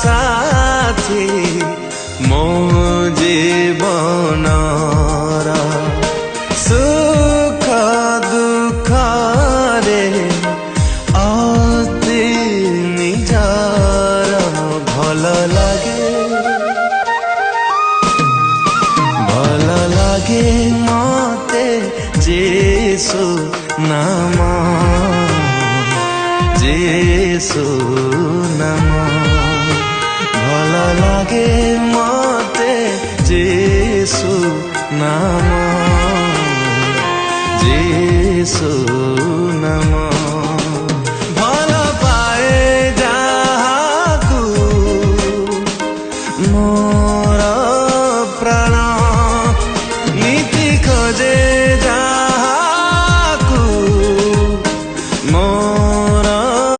साथी मो जीवनर सुख दुख रे अति निजार भल लागे मते जेसु नाम जेसु नाम भल लागे मते जेसु नाम जेसु